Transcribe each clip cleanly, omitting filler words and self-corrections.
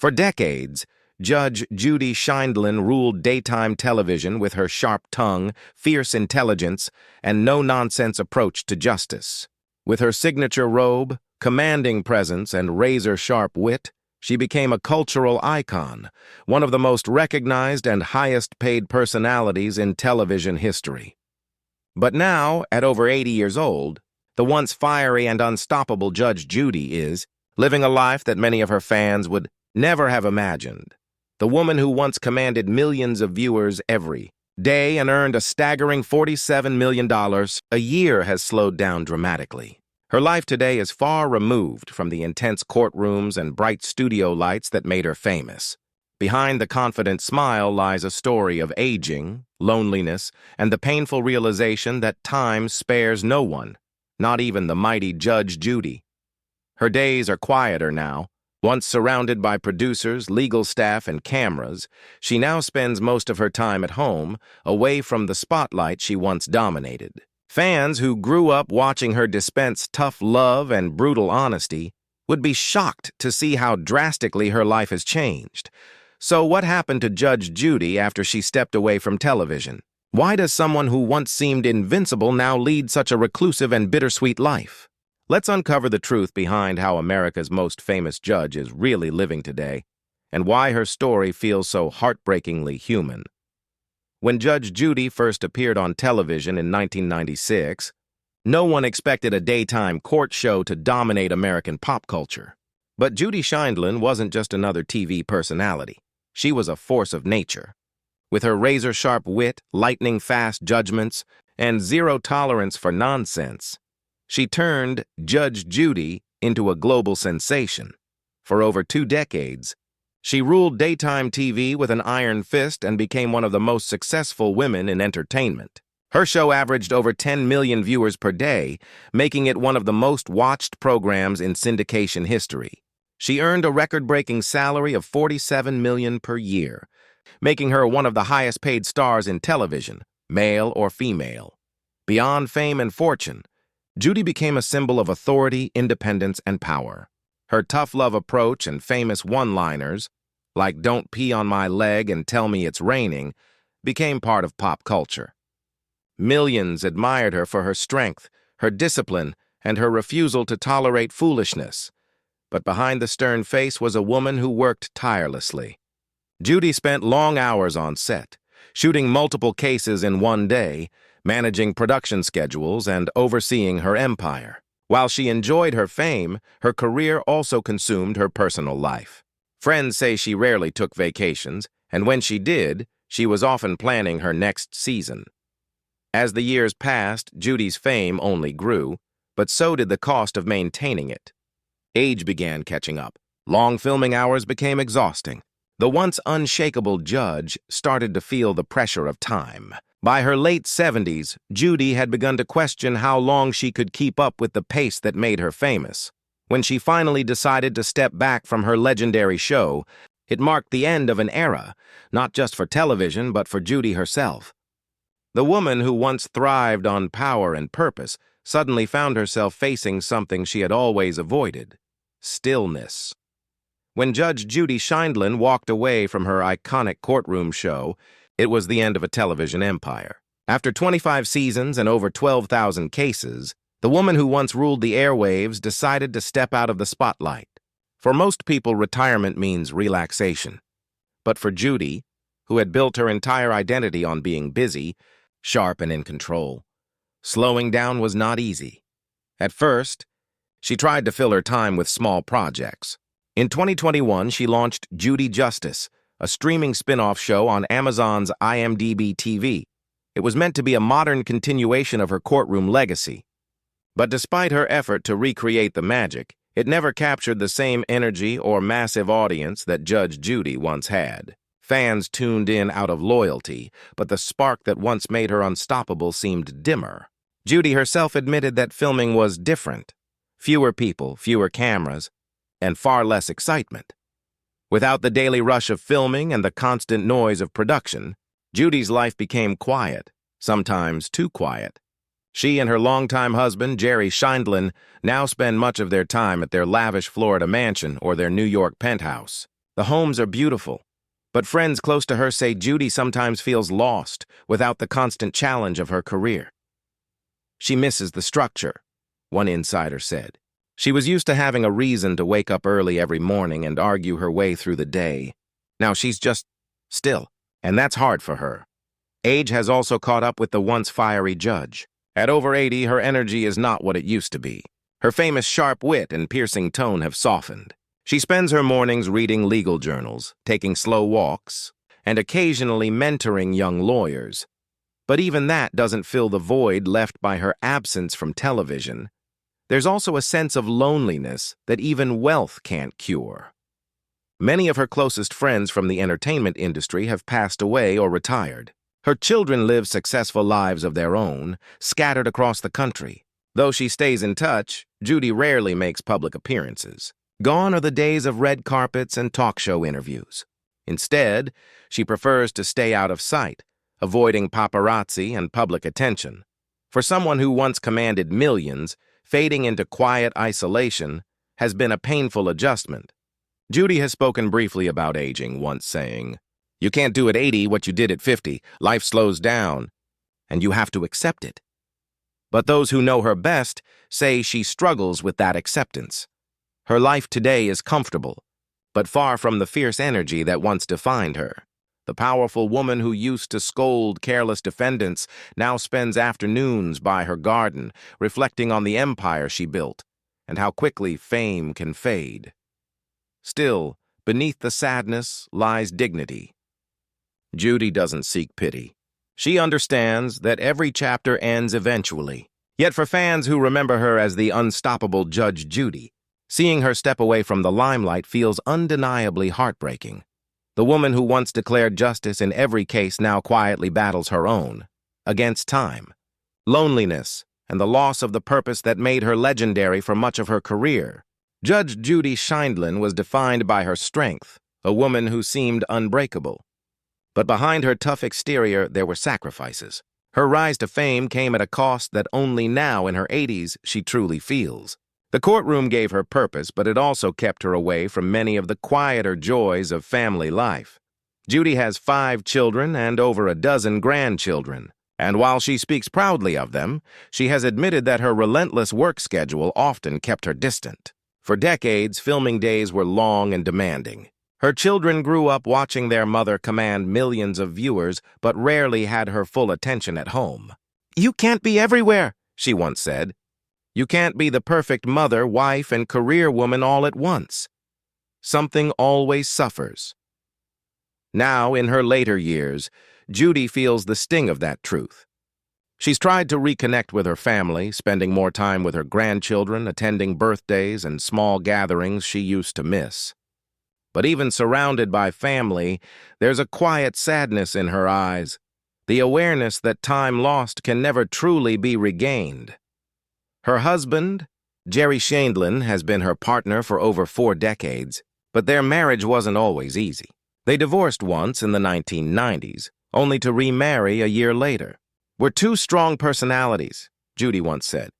For decades, Judge Judy Sheindlin ruled daytime television with her sharp tongue, fierce intelligence, and no-nonsense approach to justice. With her signature robe, commanding presence, and razor-sharp wit, she became a cultural icon, one of the most recognized and highest-paid personalities in television history. But now, at over 80 years old, the once fiery and unstoppable Judge Judy is living a life that many of her fans would never have imagined. The woman who once commanded millions of viewers every day and earned a staggering $47 million a year has slowed down dramatically. Her life today is far removed from the intense courtrooms and bright studio lights that made her famous. Behind the confident smile lies a story of aging, loneliness, and the painful realization that time spares no one, not even the mighty Judge Judy. Her days are quieter now. Once surrounded by producers, legal staff, and cameras, she now spends most of her time at home, away from the spotlight she once dominated. Fans who grew up watching her dispense tough love and brutal honesty would be shocked to see how drastically her life has changed. So what happened to Judge Judy after she stepped away from television? Why does someone who once seemed invincible now lead such a reclusive and bittersweet life? Let's uncover the truth behind how America's most famous judge is really living today, and why her story feels so heartbreakingly human. When Judge Judy first appeared on television in 1996, no one expected a daytime court show to dominate American pop culture. But Judy Sheindlin wasn't just another TV personality. She was a force of nature. With her razor-sharp wit, lightning-fast judgments, and zero tolerance for nonsense, she turned Judge Judy into a global sensation. For over 2 decades, she ruled daytime TV with an iron fist and became one of the most successful women in entertainment. Her show averaged over 10 million viewers per day, making it one of the most watched programs in syndication history. She earned a record-breaking salary of $47 million per year, making her one of the highest-paid stars in television, male or female. Beyond fame and fortune, Judy became a symbol of authority, independence, and power. Her tough love approach and famous one-liners, like "Don't pee on my leg and tell me it's raining," became part of pop culture. Millions admired her for her strength, her discipline, and her refusal to tolerate foolishness. But behind the stern face was a woman who worked tirelessly. Judy spent long hours on set, shooting multiple cases in one day, managing production schedules, and overseeing her empire. While she enjoyed her fame, her career also consumed her personal life. Friends say she rarely took vacations, and when she did, she was often planning her next season. As the years passed, Judy's fame only grew, but so did the cost of maintaining it. Age began catching up. Long filming hours became exhausting. The once unshakable Judge started to feel the pressure of time. By her late 70s, Judy had begun to question how long she could keep up with the pace that made her famous. When she finally decided to step back from her legendary show, it marked the end of an era, not just for television, but for Judy herself. The woman who once thrived on power and purpose suddenly found herself facing something she had always avoided: stillness. When Judge Judy Sheindlin walked away from her iconic courtroom show, it was the end of a television empire. After 25 seasons and over 12,000 cases, the woman who once ruled the airwaves decided to step out of the spotlight. For most people, retirement means relaxation. But for Judy, who had built her entire identity on being busy, sharp, and in control, slowing down was not easy. At first, she tried to fill her time with small projects. In 2021, she launched Judy Justice, a streaming spin-off show on Amazon's IMDb TV. It was meant to be a modern continuation of her courtroom legacy. But despite her effort to recreate the magic, it never captured the same energy or massive audience that Judge Judy once had. Fans tuned in out of loyalty, but the spark that once made her unstoppable seemed dimmer. Judy herself admitted that filming was different. Fewer people, fewer cameras, and far less excitement. Without the daily rush of filming and the constant noise of production, Judy's life became quiet, sometimes too quiet. She and her longtime husband, Jerry Sheindlin, now spend much of their time at their lavish Florida mansion or their New York penthouse. The homes are beautiful, but friends close to her say Judy sometimes feels lost without the constant challenge of her career. She misses the structure, one insider said. She was used to having a reason to wake up early every morning and argue her way through the day. Now she's just still, and that's hard for her. Age has also caught up with the once fiery Judge. At over 80, her energy is not what it used to be. Her famous sharp wit and piercing tone have softened. She spends her mornings reading legal journals, taking slow walks, and occasionally mentoring young lawyers. But even that doesn't fill the void left by her absence from television. There's also a sense of loneliness that even wealth can't cure. Many of her closest friends from the entertainment industry have passed away or retired. Her children live successful lives of their own, scattered across the country. Though she stays in touch, Judy rarely makes public appearances. Gone are the days of red carpets and talk show interviews. Instead, she prefers to stay out of sight, avoiding paparazzi and public attention. For someone who once commanded millions, fading into quiet isolation has been a painful adjustment. Judy has spoken briefly about aging, once saying, "You can't do at 80 what you did at 50. Life slows down, and you have to accept it." But those who know her best say she struggles with that acceptance. Her life today is comfortable, but far from the fierce energy that once defined her. The powerful woman who used to scold careless defendants now spends afternoons by her garden, reflecting on the empire she built and how quickly fame can fade. Still, beneath the sadness lies dignity. Judy doesn't seek pity. She understands that every chapter ends eventually. Yet for fans who remember her as the unstoppable Judge Judy, seeing her step away from the limelight feels undeniably heartbreaking. The woman who once declared justice in every case now quietly battles her own, against time, loneliness, and the loss of the purpose that made her legendary for much of her career. Judge Judy Sheindlin was defined by her strength, a woman who seemed unbreakable. But behind her tough exterior, there were sacrifices. Her rise to fame came at a cost that only now in her 80s she truly feels. The courtroom gave her purpose, but it also kept her away from many of the quieter joys of family life. Judy has 5 children and over a dozen grandchildren, and while she speaks proudly of them, she has admitted that her relentless work schedule often kept her distant. For decades, filming days were long and demanding. Her children grew up watching their mother command millions of viewers, but rarely had her full attention at home. "You can't be everywhere," she once said. "You can't be the perfect mother, wife, and career woman all at once. Something always suffers." Now, in her later years, Judy feels the sting of that truth. She's tried to reconnect with her family, spending more time with her grandchildren, attending birthdays and small gatherings she used to miss. But even surrounded by family, there's a quiet sadness in her eyes, the awareness that time lost can never truly be regained. Her husband, Jerry Sheindlin, has been her partner for over 4 decades, but their marriage wasn't always easy. They divorced once in the 1990s, only to remarry a year later. "We're 2 strong personalities," Judy once said.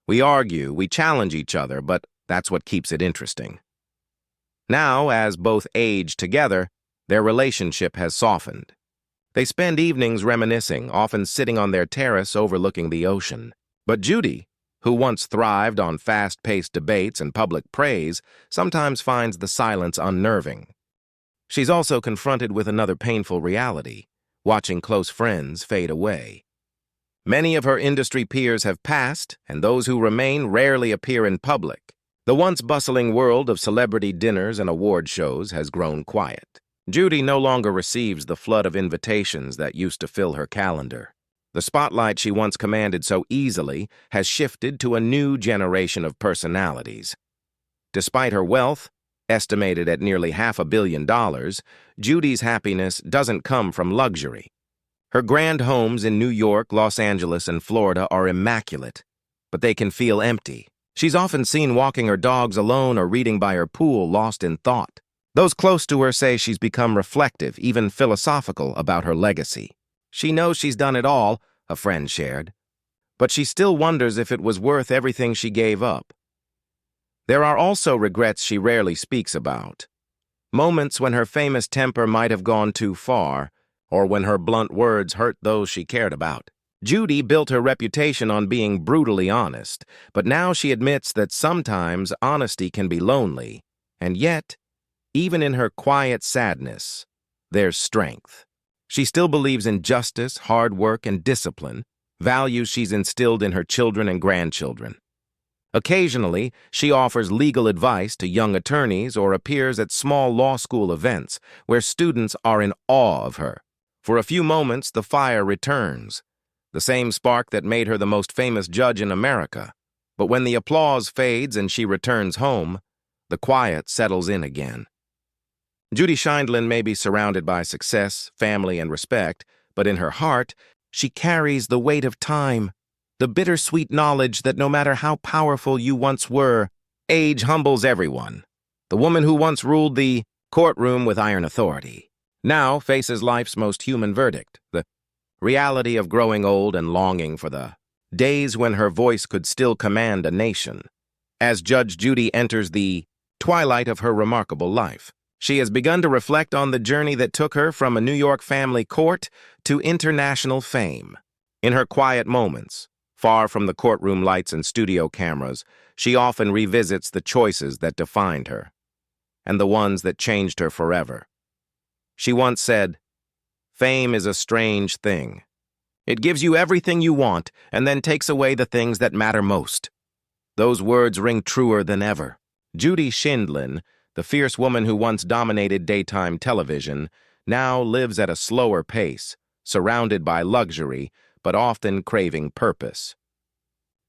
"We argue, we challenge each other, but that's what keeps it interesting." Now, as both age together, their relationship has softened. They spend evenings reminiscing, often sitting on their terrace overlooking the ocean. But Judy, who once thrived on fast-paced debates and public praise, sometimes finds the silence unnerving. She's also confronted with another painful reality, watching close friends fade away. Many of her industry peers have passed, and those who remain rarely appear in public. The once bustling world of celebrity dinners and award shows has grown quiet. Judy no longer receives the flood of invitations that used to fill her calendar. The spotlight she once commanded so easily has shifted to a new generation of personalities. Despite her wealth, estimated at nearly $500 million, Judy's happiness doesn't come from luxury. Her grand homes in New York, Los Angeles, and Florida are immaculate, but they can feel empty. She's often seen walking her dogs alone or reading by her pool, lost in thought. Those close to her say she's become reflective, even philosophical, about her legacy. She knows she's done it all, a friend shared, but she still wonders if it was worth everything she gave up. There are also regrets she rarely speaks about. moments when her famous temper might have gone too far, or when her blunt words hurt those she cared about. Judy built her reputation on being brutally honest, but now she admits that sometimes honesty can be lonely, and yet, even in her quiet sadness, there's strength. She still believes in justice, hard work, and discipline, values she's instilled in her children and grandchildren. Occasionally, she offers legal advice to young attorneys or appears at small law school events where students are in awe of her. For a few moments, the fire returns, the same spark that made her the most famous judge in America. But when the applause fades and she returns home, the quiet settles in again. Judy Sheindlin may be surrounded by success, family, and respect, but in her heart, she carries the weight of time, the bittersweet knowledge that no matter how powerful you once were, age humbles everyone. The woman who once ruled the courtroom with iron authority now faces life's most human verdict, the reality of growing old and longing for the days when her voice could still command a nation. As Judge Judy enters the twilight of her remarkable life, she has begun to reflect on the journey that took her from a New York family court to international fame. In her quiet moments, far from the courtroom lights and studio cameras, she often revisits the choices that defined her, and the ones that changed her forever. She once said, "Fame is a strange thing. It gives you everything you want and then takes away the things that matter most." Those words ring truer than ever. Judy Sheindlin, the fierce woman who once dominated daytime television, now lives at a slower pace, surrounded by luxury, but often craving purpose.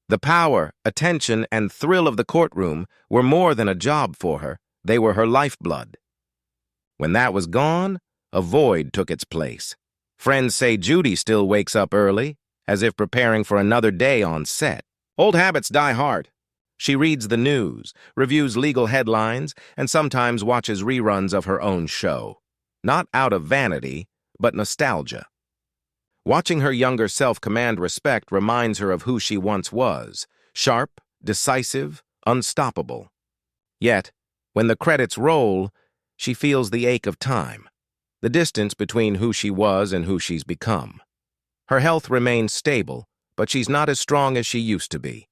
The power, attention, and thrill of the courtroom were more than a job for her. They were her lifeblood. When that was gone, a void took its place. Friends say Judy still wakes up early, as if preparing for another day on set. Old habits die hard. She reads the news, reviews legal headlines, and sometimes watches reruns of her own show. Not out of vanity, but nostalgia. Watching her younger self command respect reminds her of who she once was, sharp, decisive, unstoppable. Yet, when the credits roll, she feels the ache of time, the distance between who she was and who she's become. Her health remains stable, but she's not as strong as she used to be.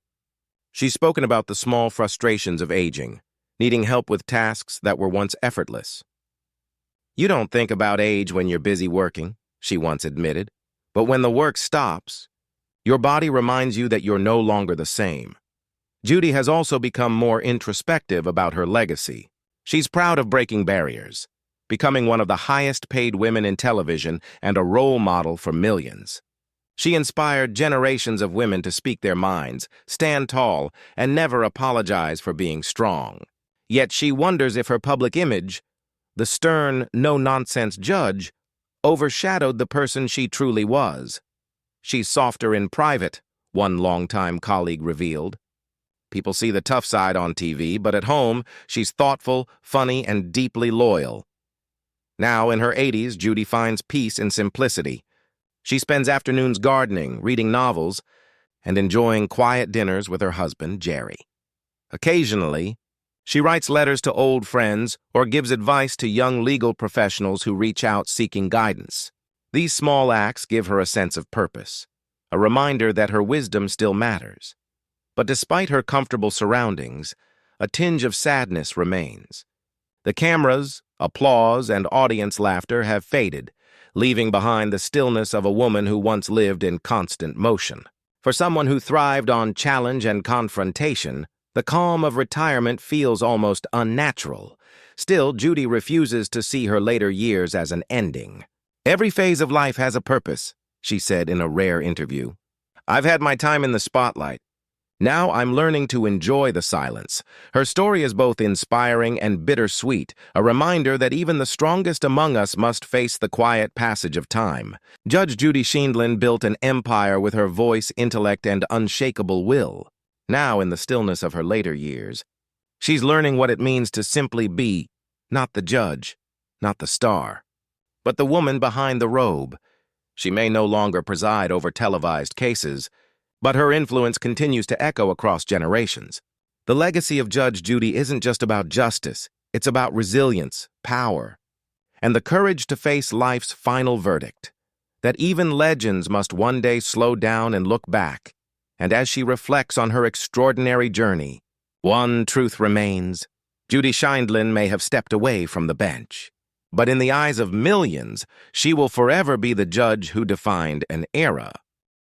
She's spoken about the small frustrations of aging, needing help with tasks that were once effortless. "You don't think about age when you're busy working," she once admitted, "but when the work stops, your body reminds you that you're no longer the same." Judy has also become more introspective about her legacy. She's proud of breaking barriers, becoming one of the highest-paid women in television and a role model for millions. She inspired generations of women to speak their minds, stand tall, and never apologize for being strong. Yet she wonders if her public image, the stern, no-nonsense judge, overshadowed the person she truly was. "She's softer in private," one longtime colleague revealed. "People see the tough side on TV, but at home, she's thoughtful, funny, and deeply loyal." Now, in her 80s, Judy finds peace in simplicity. She spends afternoons gardening, reading novels, and enjoying quiet dinners with her husband, Jerry. Occasionally, she writes letters to old friends or gives advice to young legal professionals who reach out seeking guidance. These small acts give her a sense of purpose, a reminder that her wisdom still matters. But despite her comfortable surroundings, a tinge of sadness remains. The cameras, applause, and audience laughter have faded, leaving behind the stillness of a woman who once lived in constant motion. For someone who thrived on challenge and confrontation, the calm of retirement feels almost unnatural. Still, Judy refuses to see her later years as an ending. "Every phase of life has a purpose," she said in a rare interview. "I've had my time in the spotlight. Now I'm learning to enjoy the silence." Her story is both inspiring and bittersweet, a reminder that even the strongest among us must face the quiet passage of time. Judge Judy Sheindlin built an empire with her voice, intellect, and unshakable will. Now, in the stillness of her later years, she's learning what it means to simply be, not the judge, not the star, but the woman behind the robe. She may no longer preside over televised cases, but her influence continues to echo across generations. The legacy of Judge Judy isn't just about justice, It's about resilience, power, and the courage to face life's final verdict, that even legends must one day slow down and look back. And as she reflects on her extraordinary journey, one truth remains: Judy Scheindlin may have stepped away from the bench, but in the eyes of millions, she will forever be the judge who defined an era.